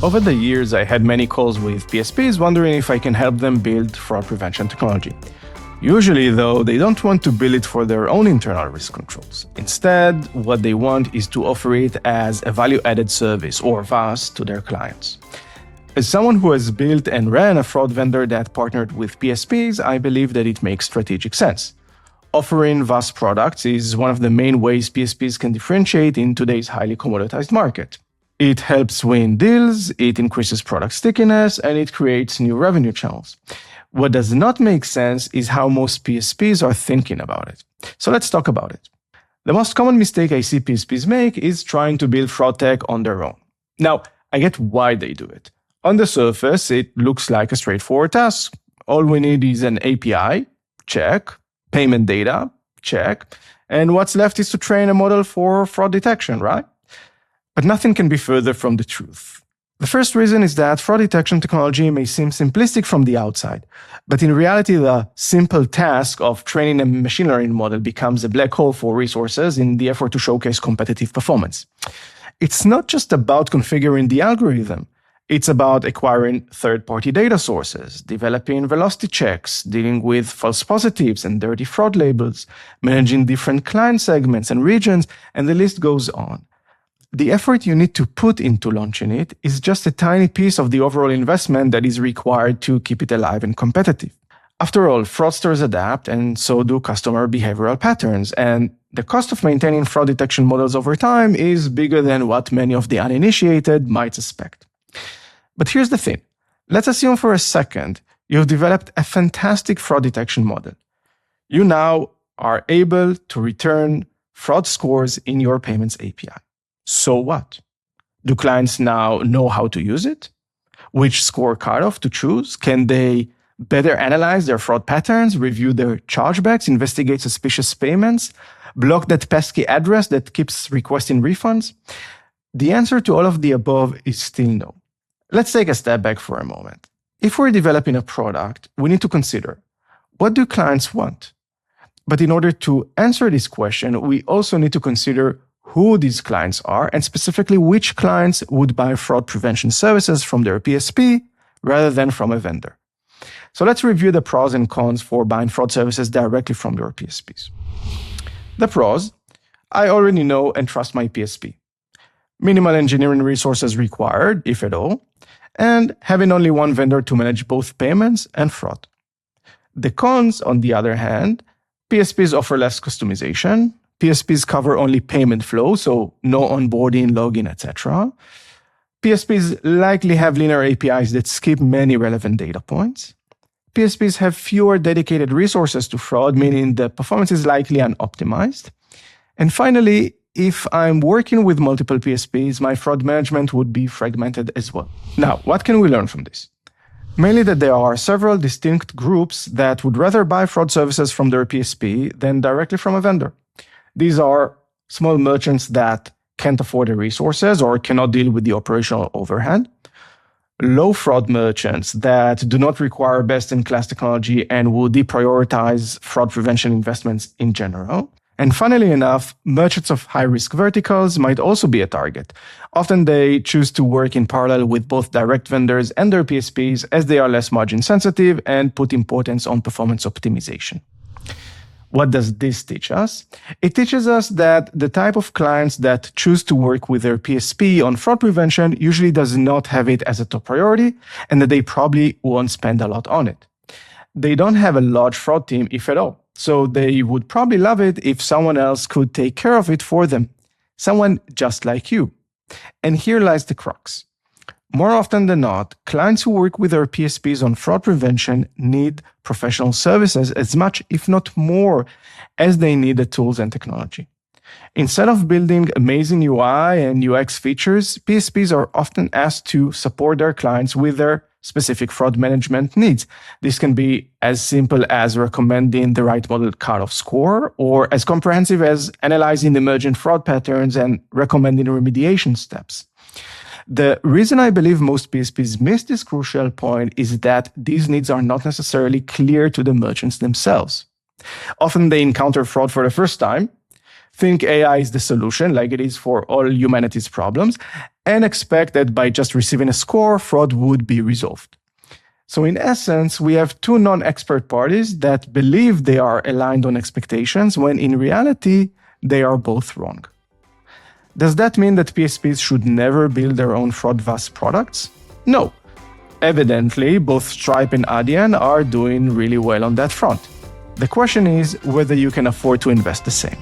Over the years, I had many calls with PSPs wondering if I can help them build fraud prevention technology. Usually, though, they don't want to build it for their own internal risk controls. Instead, what they want is to offer it as a value-added service, or VAS, to their clients. As someone who has built and ran a fraud vendor that partnered with PSPs, I believe that it makes strategic sense. Offering VAS products is one of the main ways PSPs can differentiate in today's highly commoditized market. It helps win deals, it increases product stickiness, and it creates new revenue channels. What does not make sense is how most PSPs are thinking about it. So let's talk about it. The most common mistake I see PSPs make is trying to build fraud tech on their own. Now, I get why they do it. On the surface, it looks like a straightforward task. All we need is an API, check, payment data, check, and what's left is to train a model for fraud detection, right? But nothing can be further from the truth. The first reason is that fraud detection technology may seem simplistic from the outside, but in reality, the simple task of training a machine learning model becomes a black hole for resources in the effort to showcase competitive performance. It's not just about configuring the algorithm. It's about acquiring third-party data sources, developing velocity checks, dealing with false positives and dirty fraud labels, managing different client segments and regions, and the list goes on. The effort you need to put into launching it is just a tiny piece of the overall investment that is required to keep it alive and competitive. After all, fraudsters adapt, and so do customer behavioral patterns, and the cost of maintaining fraud detection models over time is bigger than what many of the uninitiated might suspect. But here's the thing. Let's assume for a second you've developed a fantastic fraud detection model. You now are able to return fraud scores in your payments API. So what? Do clients now know how to use it? Which score cutoff to choose? Can they better analyze their fraud patterns, review their chargebacks, investigate suspicious payments, block that pesky address that keeps requesting refunds? The answer to all of the above is still no. Let's take a step back for a moment. If we're developing a product, we need to consider, what do clients want? But in order to answer this question, we also need to consider who these clients are, and specifically which clients would buy fraud prevention services from their PSP rather than from a vendor. So let's review the pros and cons for buying fraud services directly from your PSPs. The pros: I already know and trust my PSP. Minimal engineering resources required, if at all, and having only one vendor to manage both payments and fraud. The cons, on the other hand: PSPs offer less customization. PSPs cover only payment flow, so no onboarding, login, etc. PSPs likely have linear APIs that skip many relevant data points. PSPs have fewer dedicated resources to fraud, meaning the performance is likely unoptimized. And finally, if I'm working with multiple PSPs, my fraud management would be fragmented as well. Now, what can we learn from this? Mainly that there are several distinct groups that would rather buy fraud services from their PSP than directly from a vendor. These are small merchants that can't afford the resources or cannot deal with the operational overhead, low fraud merchants that do not require best-in-class technology and will deprioritize fraud prevention investments in general. And funnily enough, merchants of high-risk verticals might also be a target. Often they choose to work in parallel with both direct vendors and their PSPs as they are less margin sensitive and put importance on performance optimization. What does this teach us? It teaches us that the type of clients that choose to work with their PSP on fraud prevention usually does not have it as a top priority, and that they probably won't spend a lot on it. They don't have a large fraud team, if at all, so they would probably love it if someone else could take care of it for them, someone just like you. And here lies the crux. More often than not, clients who work with their PSPs on fraud prevention need professional services as much, if not more, as they need the tools and technology. Instead of building amazing UI and UX features, PSPs are often asked to support their clients with their specific fraud management needs. This can be as simple as recommending the right model cutoff score, or as comprehensive as analyzing emergent fraud patterns and recommending remediation steps. The reason I believe most PSPs miss this crucial point is that these needs are not necessarily clear to the merchants themselves. Often they encounter fraud for the first time, think AI is the solution, like it is for all humanity's problems, and expect that by just receiving a score, fraud would be resolved. So in essence, we have two non-expert parties that believe they are aligned on expectations when in reality, they are both wrong. Does that mean that PSPs should never build their own fraud-VAS products? No. Evidently, both Stripe and Adyen are doing really well on that front. The question is whether you can afford to invest the same.